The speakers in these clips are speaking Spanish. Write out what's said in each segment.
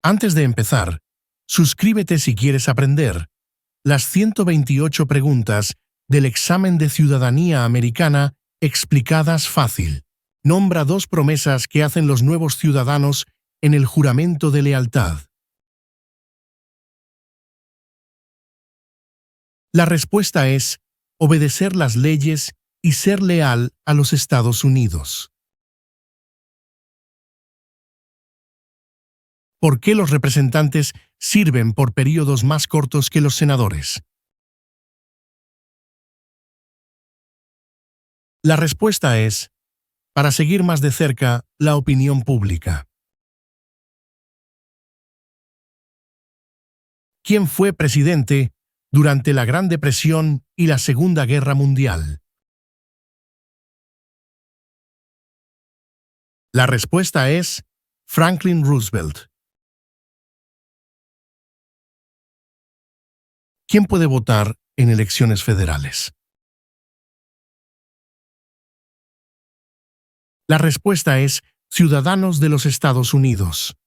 Antes de empezar, suscríbete si quieres aprender las 128 preguntas del examen de ciudadanía americana explicadas fácil. Nombra 2 promesas que hacen los nuevos ciudadanos en el juramento de lealtad. La respuesta es obedecer las leyes y ser leal a los Estados Unidos. ¿Por qué los representantes sirven por períodos más cortos que los senadores? La respuesta es para seguir más de cerca la opinión pública. ¿Quién fue presidente durante la Gran Depresión y la Segunda Guerra Mundial? La respuesta es Franklin Roosevelt. ¿Quién puede votar en elecciones federales? La respuesta es ciudadanos de los Estados Unidos.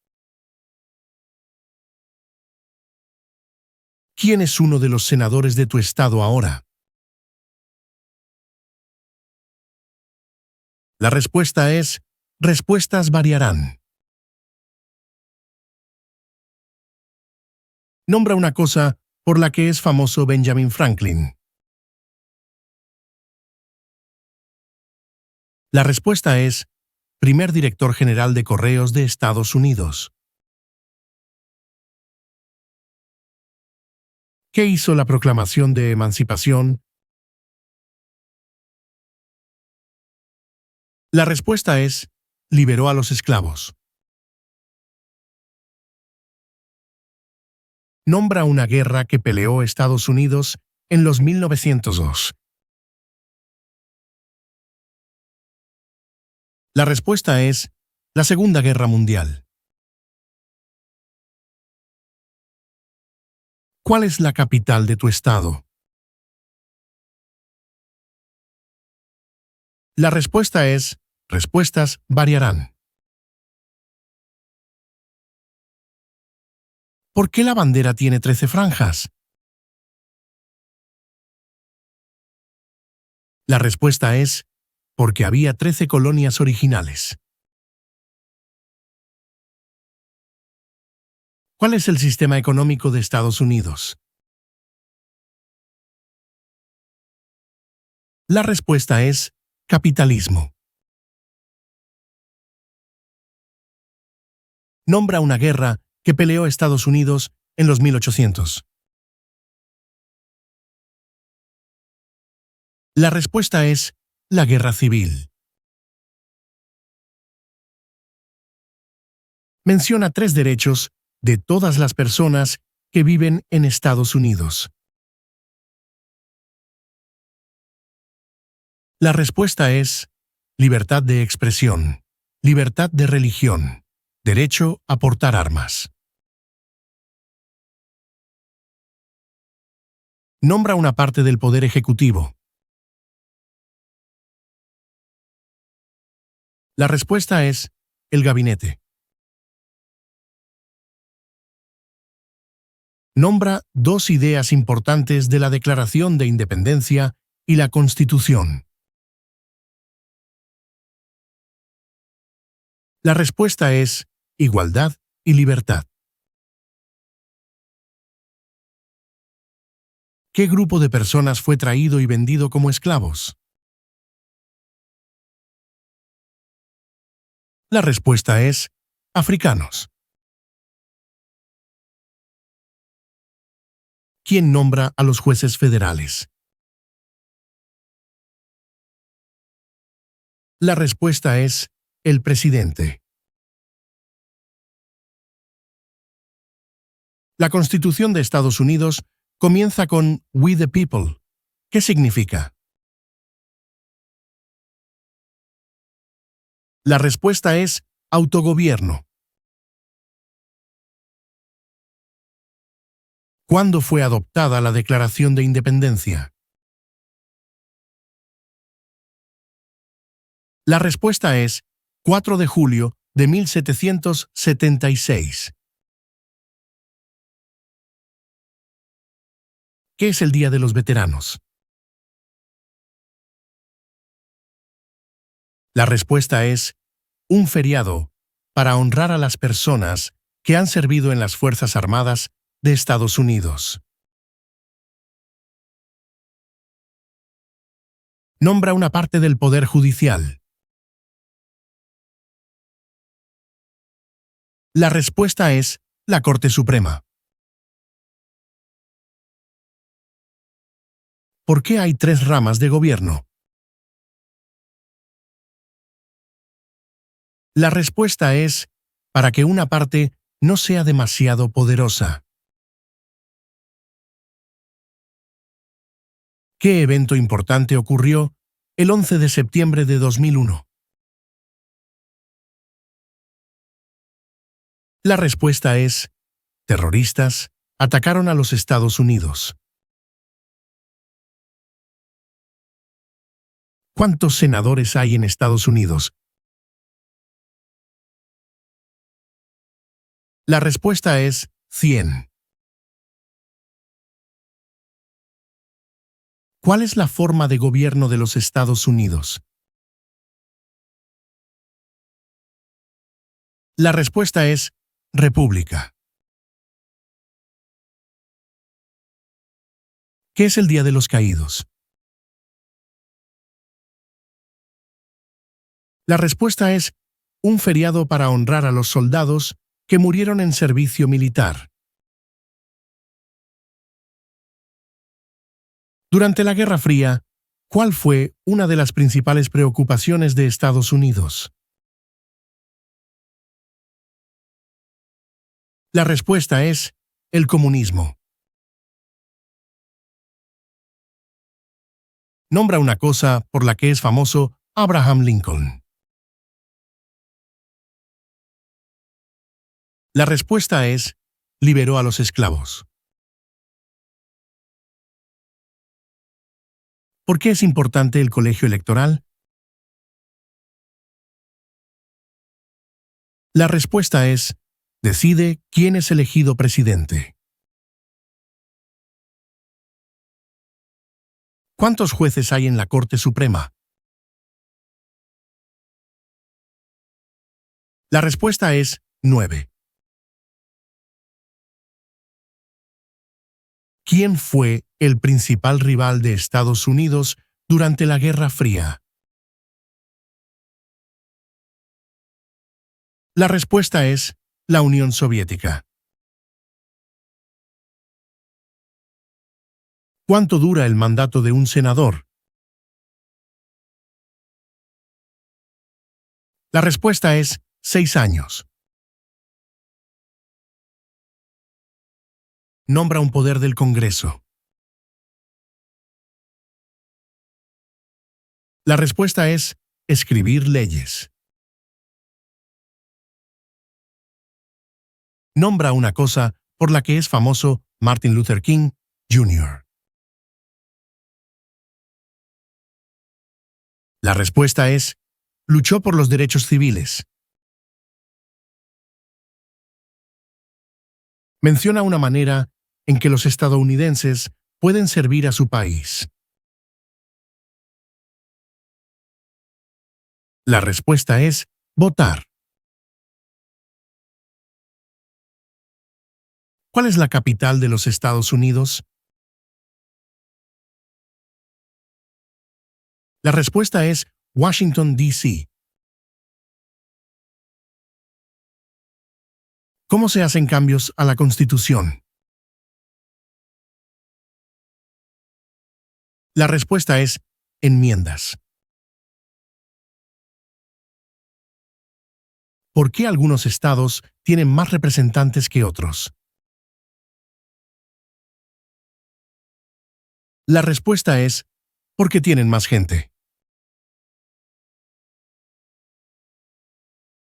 ¿Quién es uno de los senadores de tu estado ahora? La respuesta es respuestas variarán. Nombra una cosa por la que es famoso Benjamin Franklin. La respuesta es primer director general de Correos de Estados Unidos. ¿Qué hizo la Proclamación de Emancipación? La respuesta es liberó a los esclavos. Nombra una guerra que peleó Estados Unidos en los 1902. La respuesta es la Segunda Guerra Mundial. ¿Cuál es la capital de tu estado? La respuesta es respuestas variarán. ¿Por qué la bandera tiene 13 franjas? La respuesta es porque había 13 colonias originales. ¿Cuál es el sistema económico de Estados Unidos? La respuesta es capitalismo. Nombra una guerra que peleó Estados Unidos en los 1800. La respuesta es la Guerra Civil. Menciona 3 derechos de todas las personas que viven en Estados Unidos. La respuesta es libertad de expresión, libertad de religión, derecho a portar armas. Nombra una parte del Poder Ejecutivo. La respuesta es el gabinete. Nombra 2 ideas importantes de la Declaración de Independencia y la Constitución. La respuesta es igualdad y libertad. ¿Qué grupo de personas fue traído y vendido como esclavos? La respuesta es africanos. ¿Quién nombra a los jueces federales? La respuesta es el presidente. La Constitución de Estados Unidos comienza con We the People. ¿Qué significa? La respuesta es autogobierno. ¿Cuándo fue adoptada la Declaración de Independencia? La respuesta es 4 de julio de 1776. ¿Qué es el Día de los Veteranos? La respuesta es un feriado para honrar a las personas que han servido en las Fuerzas Armadas de Estados Unidos. Nombra una parte del Poder Judicial. La respuesta es la Corte Suprema. ¿Por qué hay 3 ramas de gobierno? La respuesta es para que una parte no sea demasiado poderosa. ¿Qué evento importante ocurrió el 11 de septiembre de 2001? La respuesta es: terroristas atacaron a los Estados Unidos. ¿Cuántos senadores hay en Estados Unidos? La respuesta es 100. ¿Cuál es la forma de gobierno de los Estados Unidos? La respuesta es república. ¿Qué es el Día de los Caídos? La respuesta es un feriado para honrar a los soldados que murieron en servicio militar. Durante la Guerra Fría, ¿cuál fue una de las principales preocupaciones de Estados Unidos? La respuesta es el comunismo. Nombra una cosa por la que es famoso Abraham Lincoln. La respuesta es liberó a los esclavos. ¿Por qué es importante el colegio electoral? La respuesta es decide quién es elegido presidente. ¿Cuántos jueces hay en la Corte Suprema? La respuesta es 9. ¿Quién fue el principal rival de Estados Unidos durante la Guerra Fría? La respuesta es la Unión Soviética. ¿Cuánto dura el mandato de un senador? La respuesta es 6 años. Nombra un poder del Congreso. La respuesta es escribir leyes. Nombra una cosa por la que es famoso Martin Luther King, Jr. La respuesta es luchó por los derechos civiles. Menciona una manera en que los estadounidenses pueden servir a su país. La respuesta es votar. ¿Cuál es la capital de los Estados Unidos? La respuesta es Washington, D.C. ¿Cómo se hacen cambios a la Constitución? La respuesta es enmiendas. ¿Por qué algunos estados tienen más representantes que otros? La respuesta es porque tienen más gente.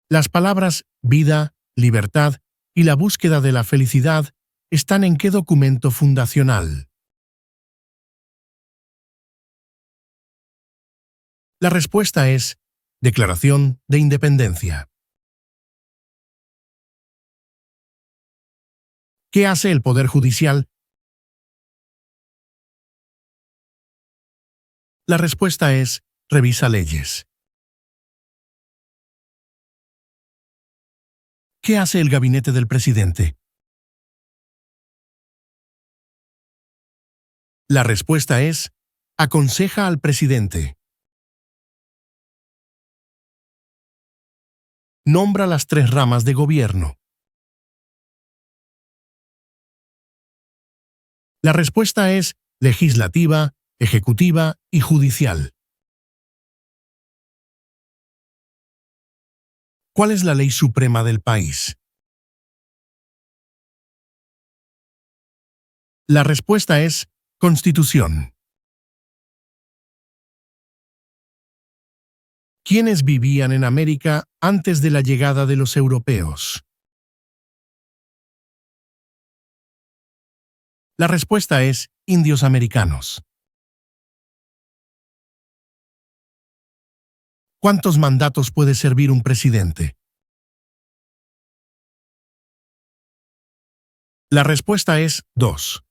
Las palabras vida, libertad y la búsqueda de la felicidad están en ¿qué documento fundacional? La respuesta es Declaración de Independencia. ¿Qué hace el Poder Judicial La respuesta es: revisa leyes. ¿Qué hace el gabinete del presidente? La respuesta es: aconseja al presidente. Nombra las 3 ramas de gobierno. La respuesta es: legislativa, ejecutiva y judicial. ¿Cuál es la ley suprema del país? La respuesta es: Constitución. ¿Quiénes vivían en América antes de la llegada de los europeos? La respuesta es: indios americanos. ¿Cuántos mandatos puede servir un presidente? La respuesta es: 2.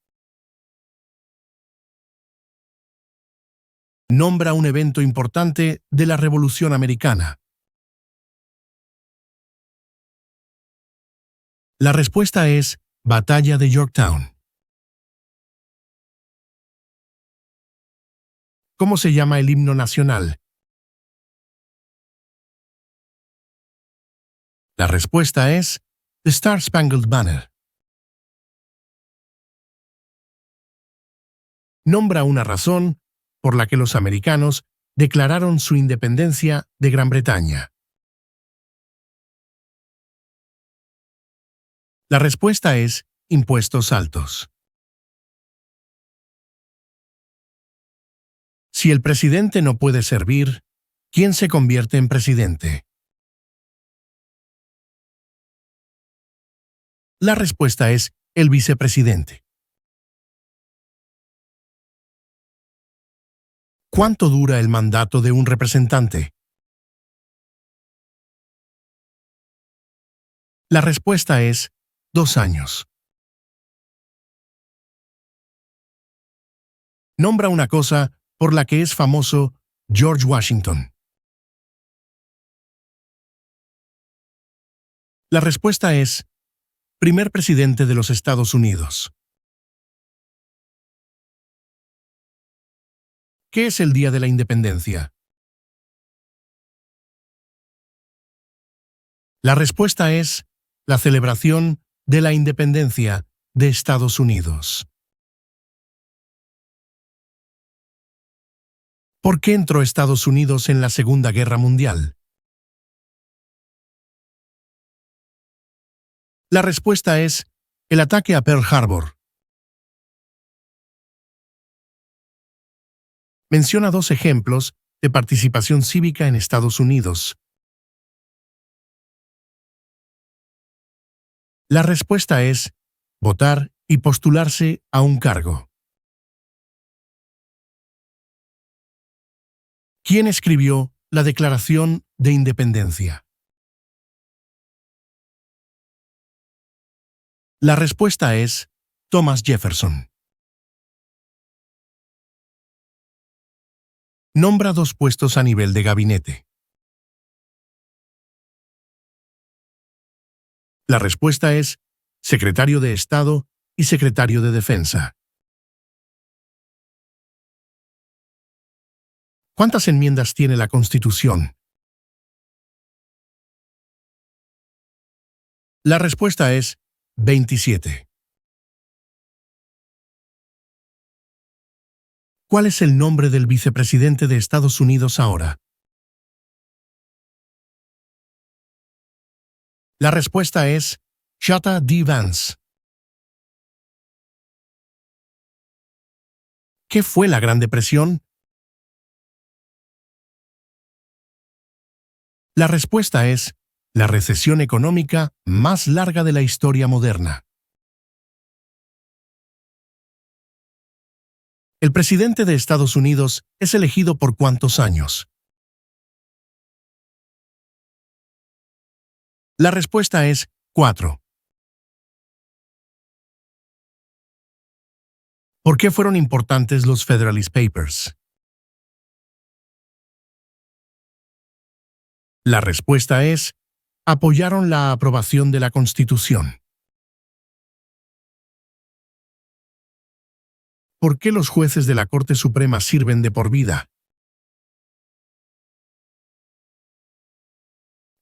Nombra un evento importante de la Revolución Americana. La respuesta es: Batalla de Yorktown. ¿Cómo se llama el himno nacional? La respuesta es: The Star Spangled Banner. Nombra una razón por la que los americanos declararon su independencia de Gran Bretaña. La respuesta es: impuestos altos. Si el presidente no puede servir, ¿quién se convierte en presidente? La respuesta es: el vicepresidente. ¿Cuánto dura el mandato de un representante? La respuesta es: 2 años. Nombra una cosa por la que es famoso George Washington. La respuesta es: primer presidente de los Estados Unidos. ¿Qué es el Día de la Independencia? La respuesta es: la celebración de la independencia de Estados Unidos. ¿Por qué entró Estados Unidos en la Segunda Guerra Mundial? La respuesta es: el ataque a Pearl Harbor. Menciona 2 ejemplos de participación cívica en Estados Unidos. La respuesta es: votar y postularse a un cargo. ¿Quién escribió la Declaración de Independencia? La respuesta es: Thomas Jefferson. Nombra 2 puestos a nivel de gabinete. La respuesta es: secretario de Estado y secretario de Defensa. ¿Cuántas enmiendas tiene la Constitución? La respuesta es: 27. ¿Cuál es el nombre del vicepresidente de Estados Unidos ahora? La respuesta es: Chota D. Vance. ¿Qué fue la Gran Depresión? La respuesta es: la recesión económica más larga de la historia moderna. El presidente de Estados Unidos es elegido por ¿cuántos años? La respuesta es: 4. ¿Por qué fueron importantes los Federalist Papers? La respuesta es: apoyaron la aprobación de la Constitución. ¿Por qué los jueces de la Corte Suprema sirven de por vida?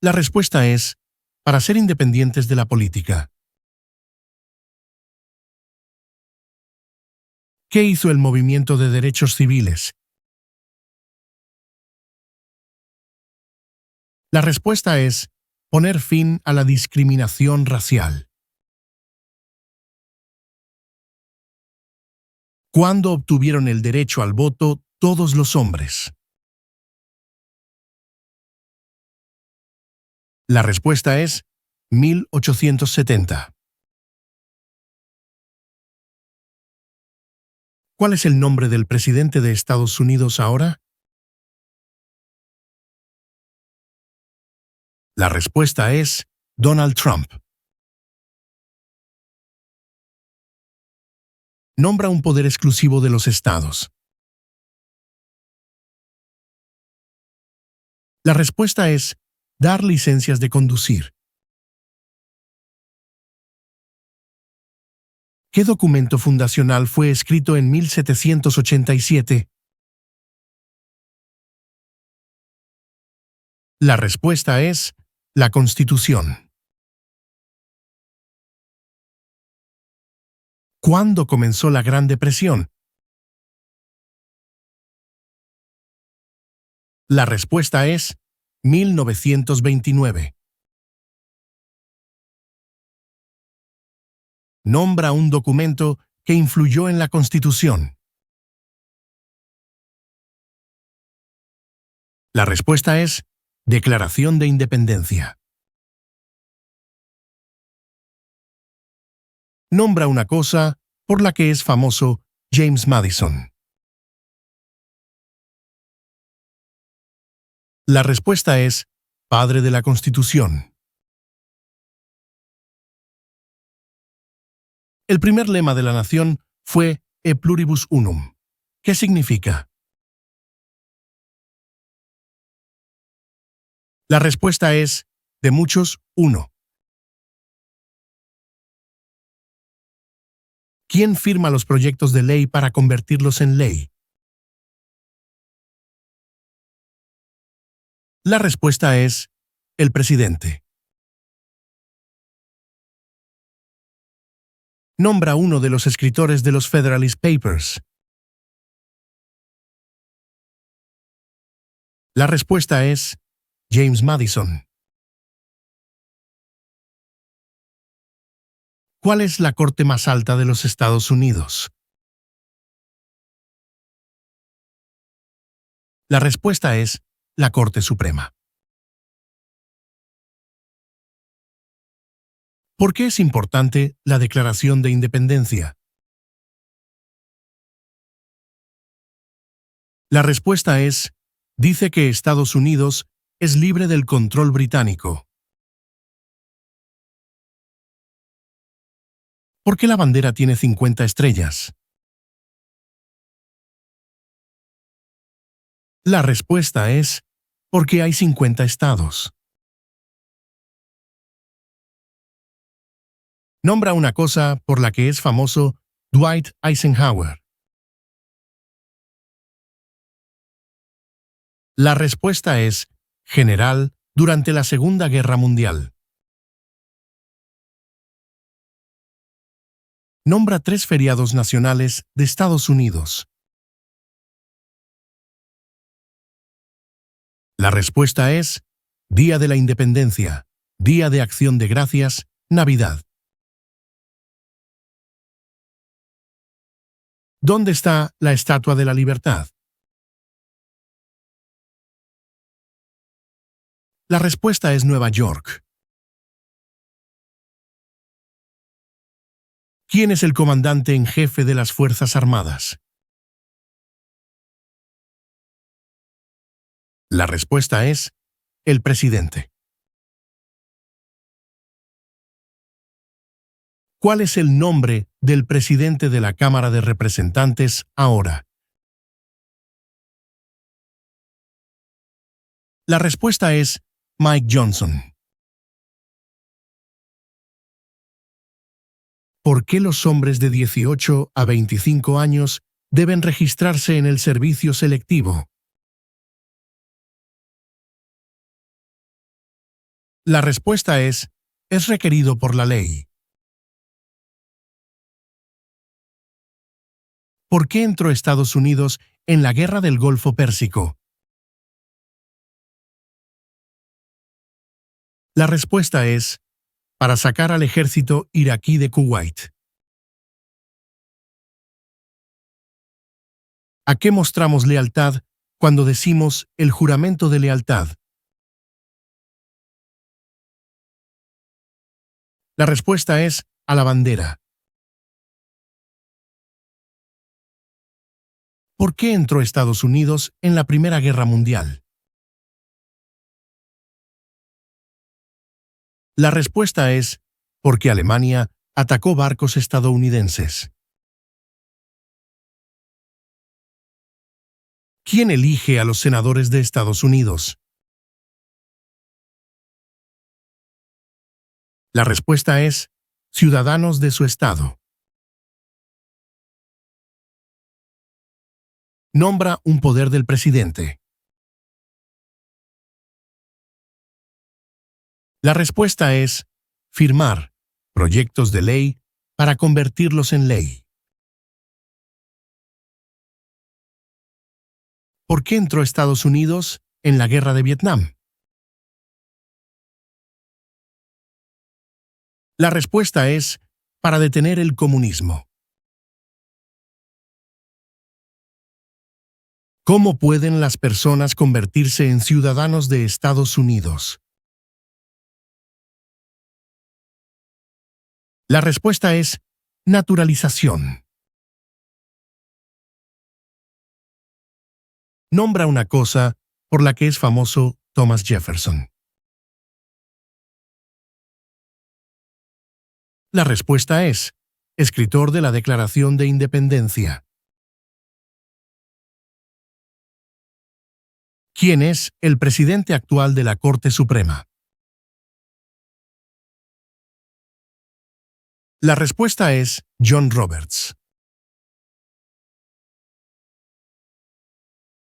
La respuesta es: para ser independientes de la política. ¿Qué hizo el movimiento de derechos civiles? La respuesta es: poner fin a la discriminación racial. ¿Cuándo obtuvieron el derecho al voto todos los hombres? La respuesta es 1870. ¿Cuál es el nombre del presidente de Estados Unidos ahora? La respuesta es Donald Trump. Nombra un poder exclusivo de los estados. La respuesta es dar licencias de conducir. ¿Qué documento fundacional fue escrito en 1787? La respuesta es la Constitución. ¿Cuándo comenzó la Gran Depresión? La respuesta es 1929. Nombra un documento que influyó en la Constitución. La respuesta es Declaración de Independencia. Nombra una cosa por la que es famoso James Madison. La respuesta es padre de la Constitución. El primer lema de la nación fue E pluribus unum. ¿Qué significa? La respuesta es de muchos, uno. ¿Quién firma los proyectos de ley para convertirlos en ley? La respuesta es el presidente. Nombra uno de los escritores de los Federalist Papers. La respuesta es James Madison. ¿Cuál es la corte más alta de los Estados Unidos? La respuesta es la Corte Suprema. ¿Por qué es importante la Declaración de Independencia? La respuesta es: dice que Estados Unidos es libre del control británico. ¿Por qué la bandera tiene 50 estrellas? La respuesta es porque hay 50 estados. Nombra una cosa por la que es famoso Dwight Eisenhower. La respuesta es general durante la Segunda Guerra Mundial. Nombra 3 feriados nacionales de Estados Unidos. La respuesta es Día de la Independencia, Día de Acción de Gracias, Navidad. ¿Dónde está la Estatua de la Libertad? La respuesta es Nueva York. ¿Quién es el comandante en jefe de las Fuerzas Armadas? La respuesta es el presidente. ¿Cuál es el nombre del presidente de la Cámara de Representantes ahora? La respuesta es Mike Johnson. ¿Por qué los hombres de 18 a 25 años deben registrarse en el servicio selectivo? La respuesta es requerido por la ley. ¿Por qué entró Estados Unidos en la Guerra del Golfo Pérsico? La respuesta es para sacar al ejército iraquí de Kuwait. ¿A qué mostramos lealtad cuando decimos el juramento de lealtad? La respuesta es a la bandera. ¿Por qué entró Estados Unidos en la Primera Guerra Mundial? La respuesta es porque Alemania atacó barcos estadounidenses. ¿Quién elige a los senadores de Estados Unidos? La respuesta es ciudadanos de su estado. Nombra un poder del presidente. La respuesta es firmar proyectos de ley para convertirlos en ley. ¿Por qué entró Estados Unidos en la guerra de Vietnam? La respuesta es para detener el comunismo. ¿Cómo pueden las personas convertirse en ciudadanos de Estados Unidos? La respuesta es naturalización. Nombra una cosa por la que es famoso Thomas Jefferson. La respuesta es escritor de la Declaración de Independencia. ¿Quién es el presidente actual de la Corte Suprema? La respuesta es John Roberts.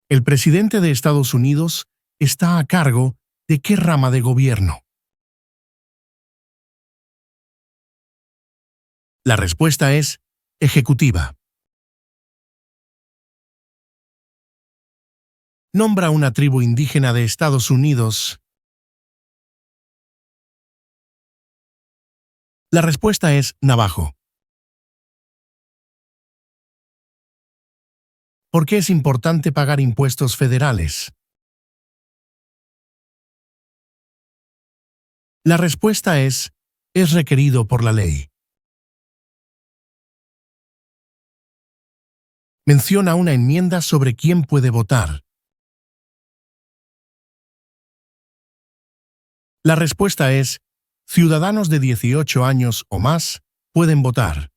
El presidente de Estados Unidos está a cargo de ¿qué rama de gobierno? La respuesta es ejecutiva. Nombra una tribu indígena de Estados Unidos. La respuesta es Navajo. ¿Por qué es importante pagar impuestos federales? La respuesta es requerido por la ley. Menciona una enmienda sobre quién puede votar. La respuesta es ciudadanos de 18 años o más pueden votar.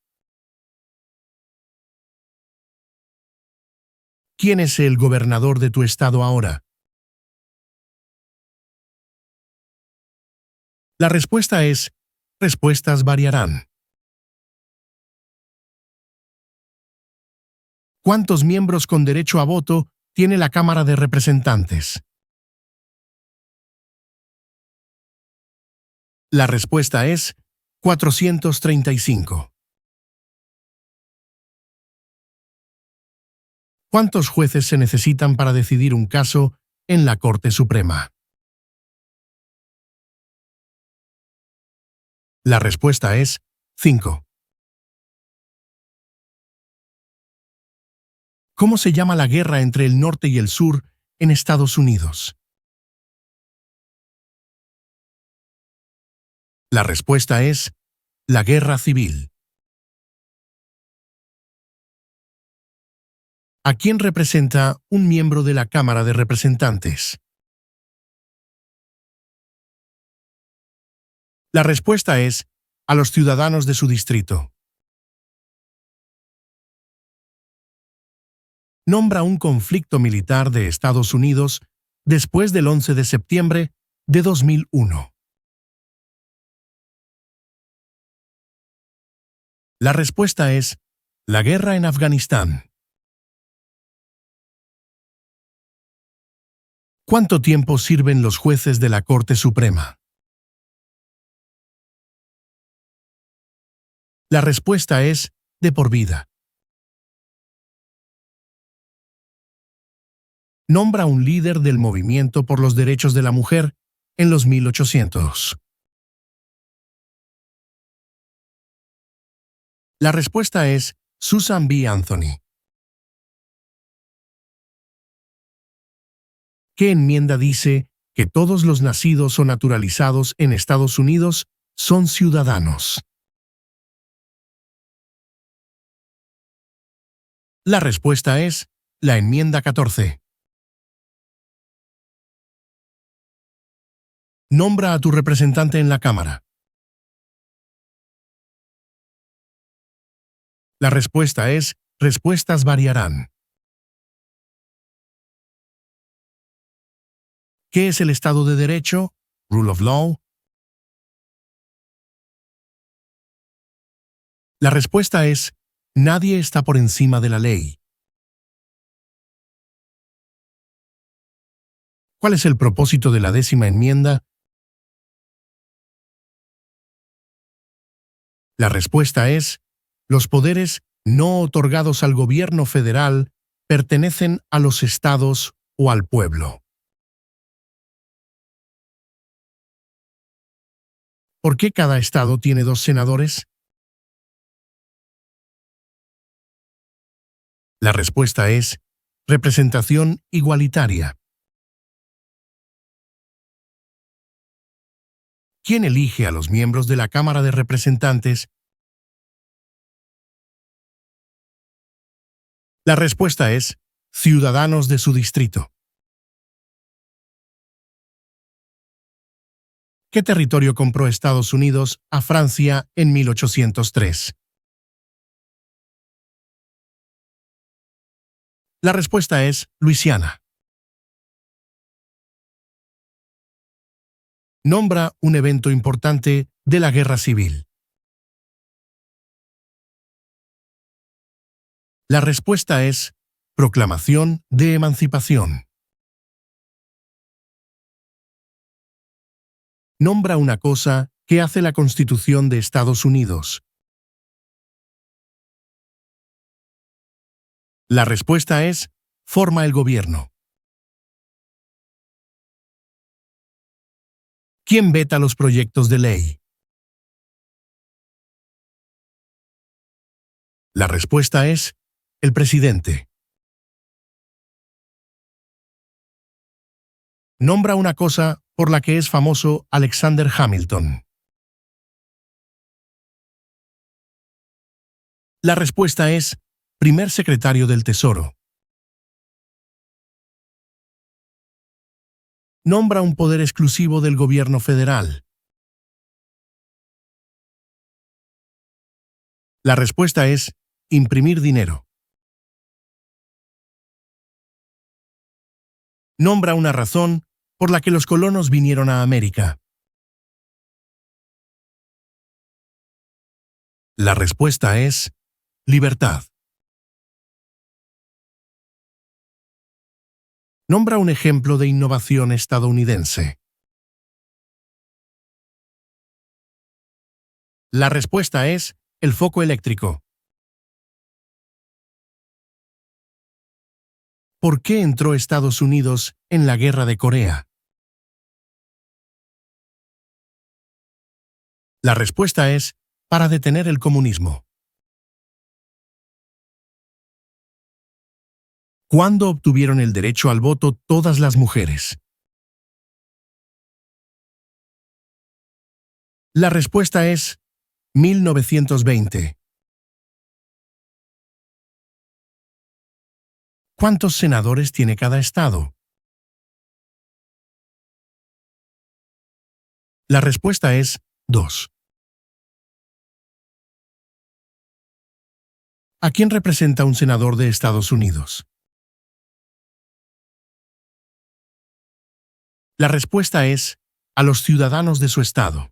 ¿Quién es el gobernador de tu estado ahora? La respuesta es respuestas variarán. ¿Cuántos miembros con derecho a voto tiene la Cámara de Representantes? La respuesta es 435. ¿Cuántos jueces se necesitan para decidir un caso en la Corte Suprema? La respuesta es 5. ¿Cómo se llama la guerra entre el norte y el sur en Estados Unidos? La respuesta es la Guerra Civil. ¿A quién representa un miembro de la Cámara de Representantes? La respuesta es a los ciudadanos de su distrito. Nombra un conflicto militar de Estados Unidos después del 11 de septiembre de 2001. La respuesta es la guerra en Afganistán. ¿Cuánto tiempo sirven los jueces de la Corte Suprema? La respuesta es de por vida. Nombra un líder del movimiento por los derechos de la mujer en los 1800. La respuesta es Susan B. Anthony. ¿Qué enmienda dice que todos los nacidos o naturalizados en Estados Unidos son ciudadanos? La respuesta es la enmienda 14. Nombra a tu representante en la Cámara. La respuesta es respuestas variarán. ¿Qué es el Estado de Derecho? Rule of Law. La respuesta es nadie está por encima de la ley. ¿Cuál es el propósito de la 10ª enmienda? La respuesta es los poderes no otorgados al gobierno federal pertenecen a los estados o al pueblo. ¿Por qué cada estado tiene 2 senadores? La respuesta es representación igualitaria. ¿Quién elige a los miembros de la Cámara de Representantes? La respuesta es ciudadanos de su distrito. ¿Qué territorio compró Estados Unidos a Francia en 1803? La respuesta es Luisiana. Nombra un evento importante de la Guerra Civil. La respuesta es Proclamación de Emancipación. Nombra una cosa que hace la Constitución de Estados Unidos. La respuesta es forma el gobierno. ¿Quién veta los proyectos de ley? La respuesta es el presidente. Nombra una cosa por la que es famoso Alexander Hamilton. La respuesta es primer secretario del Tesoro. Nombra un poder exclusivo del gobierno federal. La respuesta es imprimir dinero. Nombra una razón por la que los colonos vinieron a América. La respuesta es libertad. Nombra un ejemplo de innovación estadounidense. La respuesta es el foco eléctrico. ¿Por qué entró Estados Unidos en la Guerra de Corea? La respuesta es para detener el comunismo. ¿Cuándo obtuvieron el derecho al voto todas las mujeres? La respuesta es 1920. ¿Cuántos senadores tiene cada estado? La respuesta es 2. ¿A quién representa un senador de Estados Unidos? La respuesta es a los ciudadanos de su estado.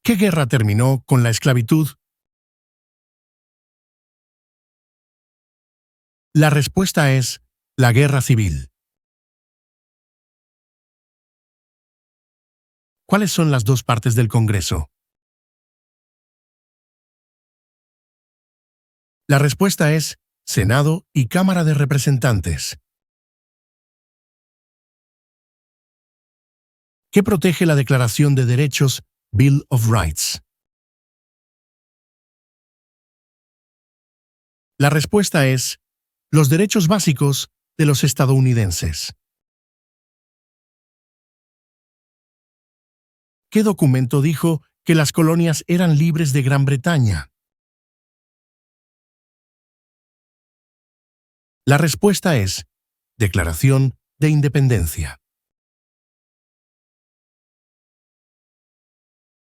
¿Qué guerra terminó con la esclavitud? La respuesta es la Guerra Civil. ¿Cuáles son las dos partes del Congreso? La respuesta es Senado y Cámara de Representantes. ¿Qué protege la Declaración de Derechos, Bill of Rights? La respuesta es los derechos básicos de los estadounidenses. ¿Qué documento dijo que las colonias eran libres de Gran Bretaña? La respuesta es Declaración de Independencia.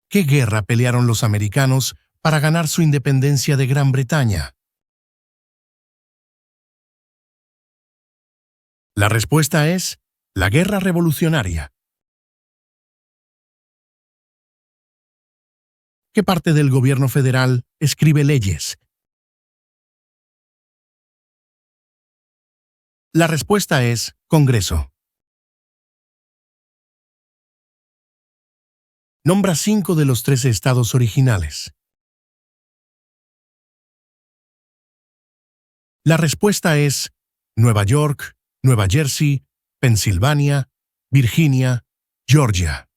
¿Qué guerra pelearon los americanos para ganar su independencia de Gran Bretaña? La respuesta es la Guerra Revolucionaria. ¿Qué parte del gobierno federal escribe leyes? La respuesta es Congreso. Nombra 5 de los 13 estados originales. La respuesta es Nueva York, Nueva Jersey, Pensilvania, Virginia, Georgia.